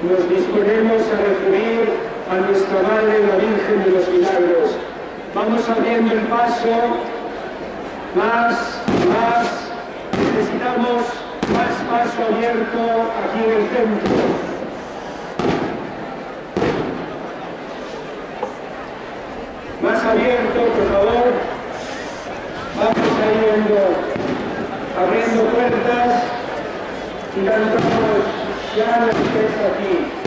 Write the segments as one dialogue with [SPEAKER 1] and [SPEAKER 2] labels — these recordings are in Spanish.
[SPEAKER 1] nos disponemos a recibir a nuestra Madre, la Virgen de los Milagros. Vamos abriendo el paso, más, necesitamos más paso abierto aquí en el centro. Más abierto, por favor. Vamos abriendo puertas y cantamos ya la fiesta aquí.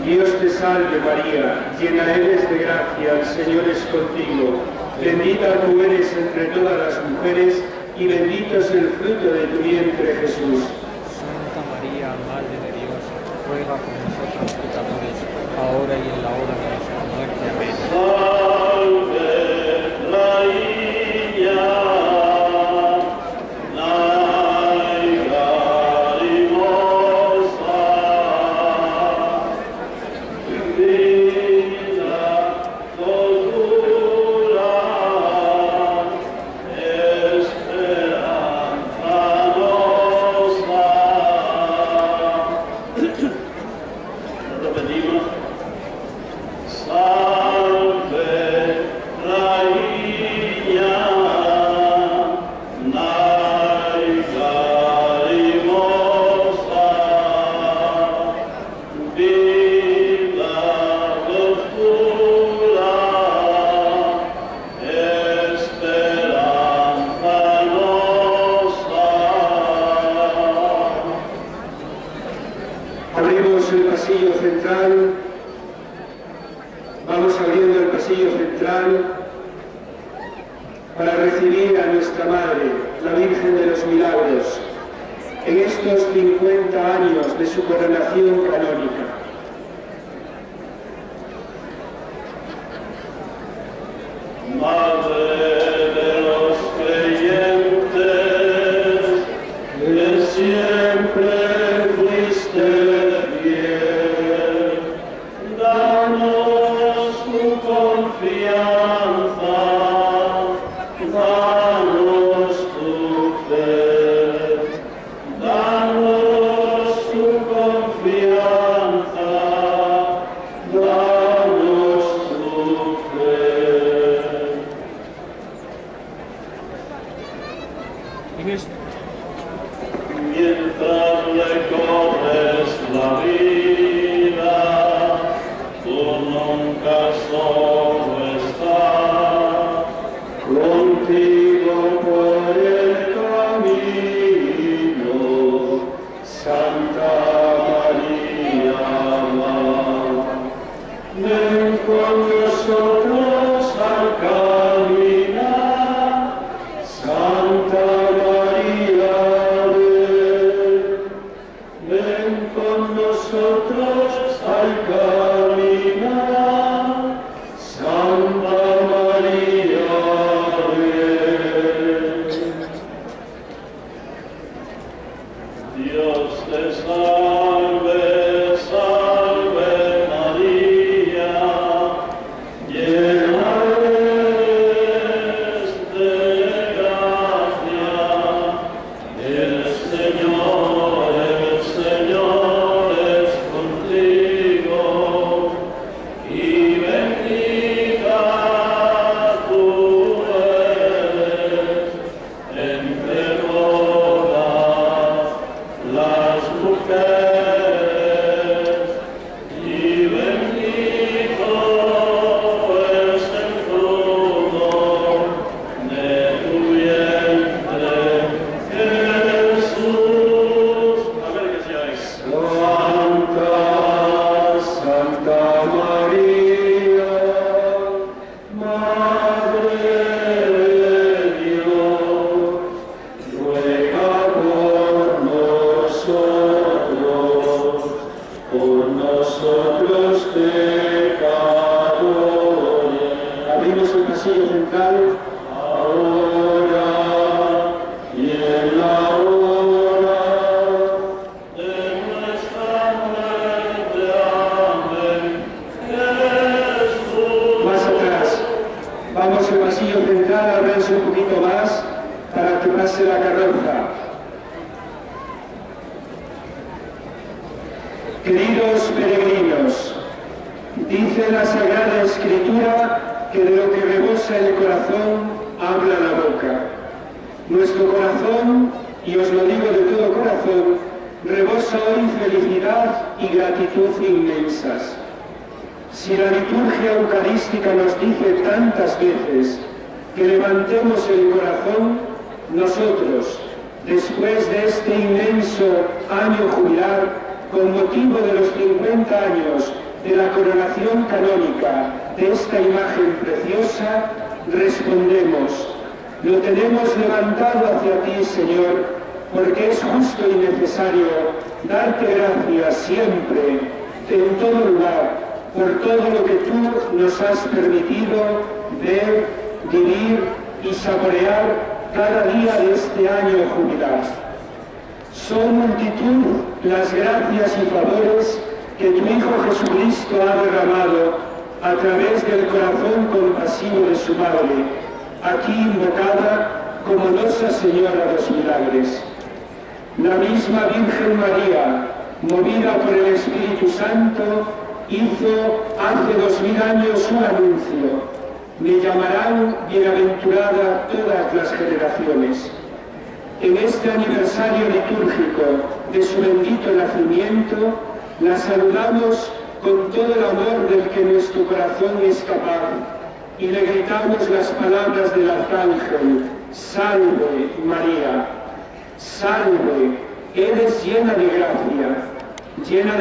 [SPEAKER 1] Dios te salve María, llena eres de gracia, el Señor es contigo. Bendita tú eres entre todas las mujeres y bendito es el fruto de tu vientre Jesús.
[SPEAKER 2] Santa María, Madre de Dios, ruega por nosotros pecadores, ahora y en la hora de nuestra muerte. Amén.
[SPEAKER 3] Salve Reina, laica rimosa, vida cordura, esperanza nostra. Repetimos. Salve Reina, laica rimosa, vida cordura, esperanza nostra.
[SPEAKER 1] Abrimos el pasillo central. Vamos abriendo el pasillo central para recibir a nuestra Madre, la Virgen de los Milagros, en estos 50 años de su coronación canónica.
[SPEAKER 3] Madre de los creyentes, que siempre fuiste fiel, danos tu confianza, danos tu fe, danos tu confianza, danos tu fe. Mientras recorres la vida, tú nunca solo estás, contigo por el camino, Santa María va. Ven con nosotros al caminar, Santa María, ven con nosotros al caminar, Santa María, Dios te salve, salve María, llena eres de gracia, el Señor es contigo, y bendita tú eres entre todas las mujeres, y bendito es el fruto de tu vientre, Jesús. A ver que seáis. Santa, Santa María, Madre de Dios, ruega por nosotros pecadores.
[SPEAKER 1] Abrimos el pasillo central.
[SPEAKER 3] Ahora y en la hora de nuestra muerte. Amén. Jesús.
[SPEAKER 1] Más atrás. Vamos al pasillo central, abranse un poquito más para que pase la carroza. Queridos peregrinos, dice la Sagrada Escritura que de lo que rebosa el corazón habla la boca. Nuestro corazón, y os lo digo de todo corazón, rebosa hoy felicidad y gratitud inmensas. Si la liturgia eucarística nos dice tantas veces que levantemos el corazón, nosotros, después de este inmenso año jubilar, con motivo de los 50 años de la coronación canónica de esta imagen preciosa, respondemos: lo tenemos levantado hacia ti, Señor, porque es justo y necesario darte gracias siempre, en todo lugar, por todo lo que tú nos has permitido ver, vivir y saborear cada día de este año jubilar. Son multitud las gracias y favores que tu Hijo Jesucristo ha derramado a través del corazón compasivo de su Madre, aquí invocada como Nuestra Señora de los Milagres. La misma Virgen María, movida por el Espíritu Santo, hizo hace 2000 años un anuncio: me llamarán bienaventurada todas las generaciones. En este aniversario litúrgico de su bendito nacimiento, la saludamos con todo el amor del que nuestro corazón es capaz y le gritamos las palabras del arcángel: salve María, salve, eres llena de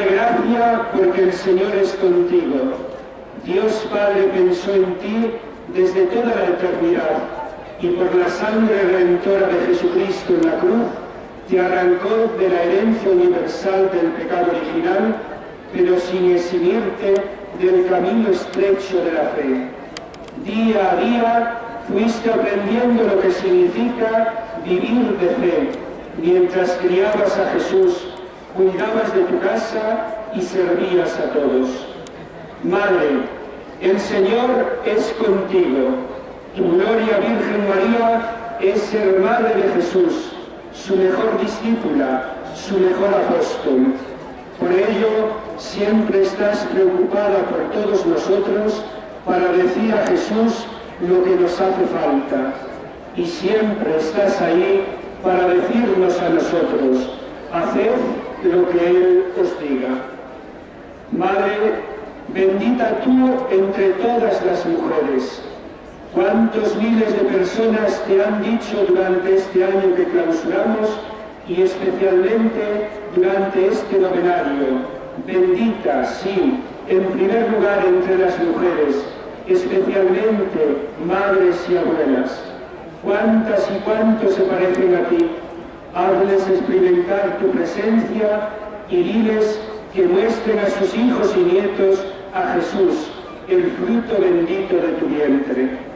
[SPEAKER 1] gracia porque el Señor es contigo. Dios Padre pensó en ti desde toda la eternidad y por la sangre redentora de Jesucristo en la cruz te arrancó de la herencia universal del pecado original, pero sin eximirte del camino estrecho de la fe. Día a día fuiste aprendiendo lo que significa vivir de fe, mientras criabas a Jesús, cuidabas de tu casa y servías a todos. Madre, el Señor es contigo. Tu gloria, Virgen María, es ser Madre de Jesús, su mejor discípula, su mejor apóstol. Por ello, siempre estás preocupada por todos nosotros para decir a Jesús lo que nos hace falta. Y siempre estás ahí para decirnos a nosotros: haced lo que Él os diga. Madre, bendita tú entre todas las mujeres. ¿Cuántos miles de personas te han dicho durante este año que clausuramos y especialmente durante este novenario? Bendita, sí, en primer lugar entre las mujeres, especialmente madres y abuelas. ¿Cuántas y cuántos se parecen a ti? Hazles experimentar tu presencia y diles que muestren a sus hijos y nietos a Jesús, el fruto bendito de tu vientre.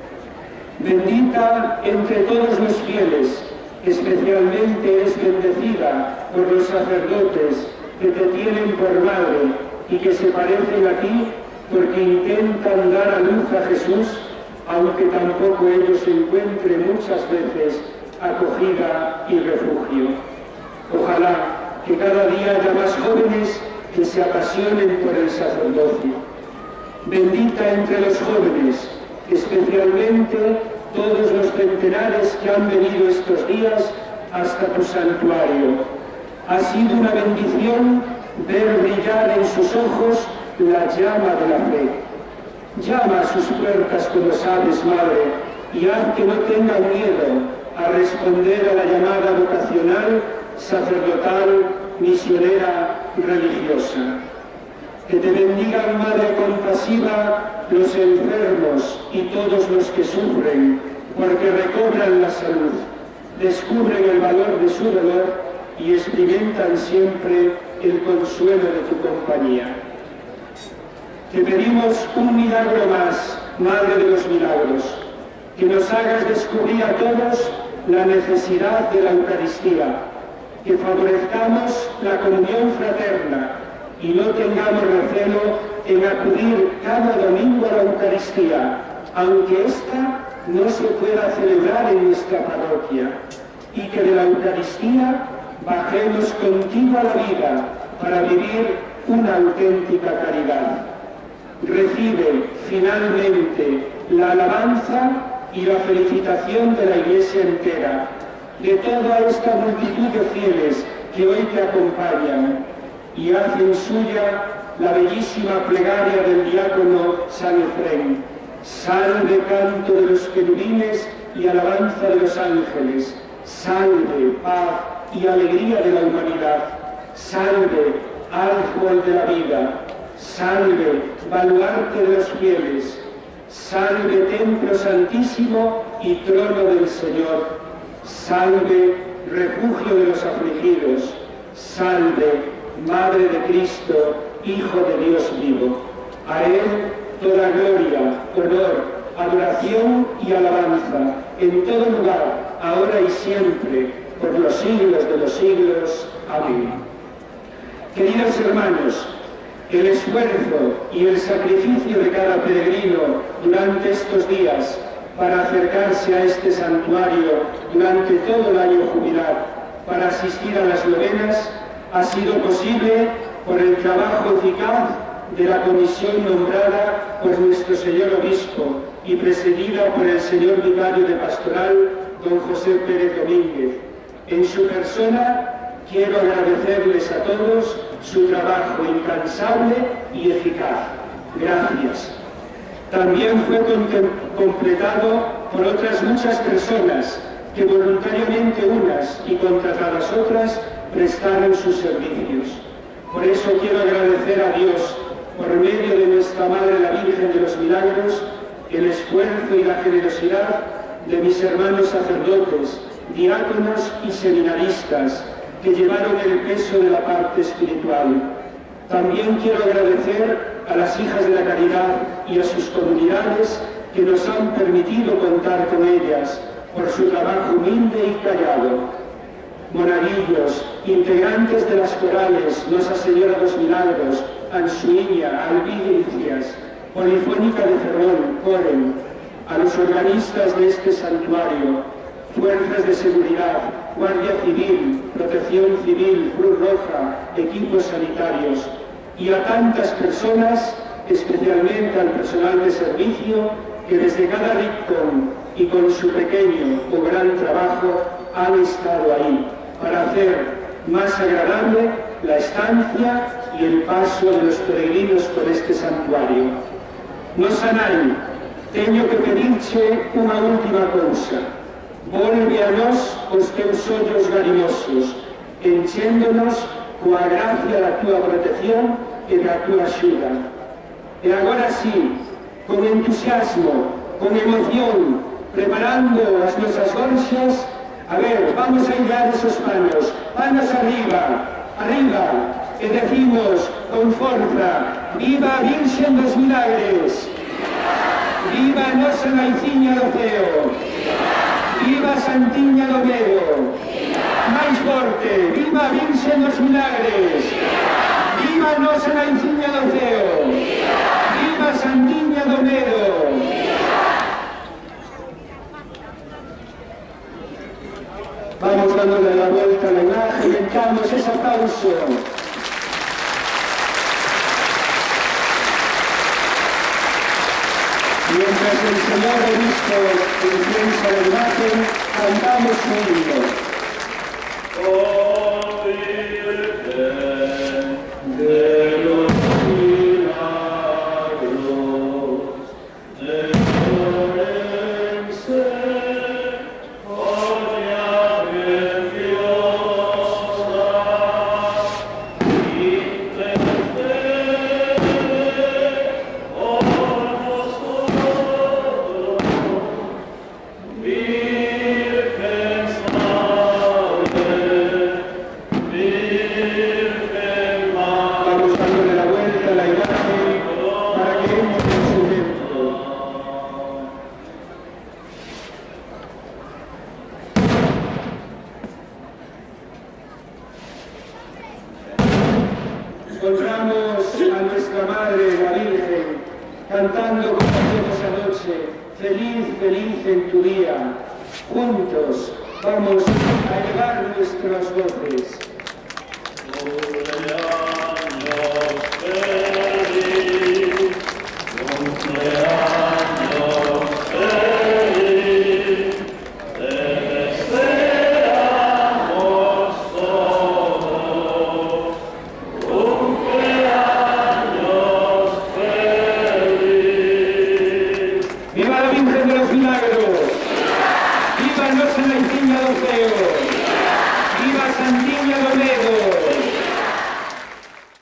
[SPEAKER 1] Bendita entre todos los fieles, especialmente eres bendecida por los sacerdotes que te tienen por madre y que se parecen a ti porque intentan dar a luz a Jesús, aunque tampoco ellos encuentren muchas veces acogida y refugio. Ojalá que cada día haya más jóvenes que se apasionen por el sacerdocio. Bendita entre los jóvenes, especialmente todos los centenares que han venido estos días hasta tu santuario. Ha sido una bendición ver brillar en sus ojos la llama de la fe. Llama a sus puertas como sabes, Madre, y haz que no tengan miedo a responder a la llamada vocacional, sacerdotal, misionera, religiosa. Que te bendigan, Madre compasiva, los enfermos y todos los que sufren, porque recobran la salud, descubren el valor de su dolor y experimentan siempre el consuelo de tu compañía. Te pedimos un milagro más, Madre de los milagros, que nos hagas descubrir a todos la necesidad de la Eucaristía, que favorezcamos la comunión fraterna y no tengamos recelo en acudir cada domingo a la Eucaristía, aunque ésta no se pueda celebrar en nuestra parroquia, y que de la Eucaristía bajemos contigo a la vida para vivir una auténtica caridad. Recibe finalmente la alabanza y la felicitación de la Iglesia entera, de toda esta multitud de fieles que hoy te acompañan, y hacen suya la bellísima plegaria del diácono San Efrén: salve canto de los querubines y alabanza de los ángeles, salve paz y alegría de la humanidad, salve árbol de la vida, salve, baluarte de los fieles, salve, templo santísimo y trono del Señor, salve, refugio de los afligidos, salve, Madre de Cristo, Hijo de Dios vivo. A Él toda gloria, honor, adoración y alabanza, en todo lugar, ahora y siempre, por los siglos de los siglos. Amén. Queridos hermanos, el esfuerzo y el sacrificio de cada peregrino durante estos días para acercarse a este santuario durante todo el año jubilar, para asistir a las novenas, ha sido posible por el trabajo eficaz de la comisión nombrada por nuestro señor obispo y presidida por el señor vicario de pastoral, don José Pérez Domínguez. En su persona quiero agradecerles a todos su trabajo incansable y eficaz. Gracias. También fue completado por otras muchas personas que voluntariamente unas y contratadas otras prestaron sus servicios. Por eso quiero agradecer a Dios, por medio de nuestra Madre la Virgen de los Milagros, el esfuerzo y la generosidad de mis hermanos sacerdotes, diáconos y seminaristas, que llevaron el peso de la parte espiritual. También quiero agradecer a las hijas de la caridad y a sus comunidades que nos han permitido contar con ellas por su trabajo humilde y callado. Monaguillos, integrantes de las corales Nuestra Señora de los Milagros, Ansuiña, Albilicias, Polifónica de Ferrol, Coren, a los organistas de este santuario, fuerzas de seguridad, Guardia Civil, Protección Civil, Cruz Roja, equipos sanitarios, y a tantas personas, especialmente al personal de servicio, que desde cada rincón y con su pequeño o gran trabajo han estado ahí, para hacer más agradable la estancia y el paso de los peregrinos por este santuario. No sanai, teño que pedirche unha última cousa. Volve a nós os teus ollos garimosos, enchéndonos coa gracia da túa protección e da túa axuda. E agora sí, con entusiasmo, con emoción, preparando as nosas gorxas, a ver, vamos a hilar esos panos, panos arriba, arriba, e decimos con forza, viva a Virxen dos Milagres, viva a nosa Naiciña do ceo, viva a Santiña do Medo, máis forte, viva a Virxen dos Milagres, viva a nosa Naiciña do ceo, viva a Santiña do Medo. Vamos dándole la vuelta a la imagen, inventamos ese aplauso. Mientras el señor obispo inciensa la imagen, cantamos un himno.
[SPEAKER 3] Oh, Virgen de los milagros, de Florencia,
[SPEAKER 1] encontramos a nuestra Madre, la Virgen, cantando como hacemos anoche, feliz, feliz en tu día. Juntos vamos a elevar nuestras voces.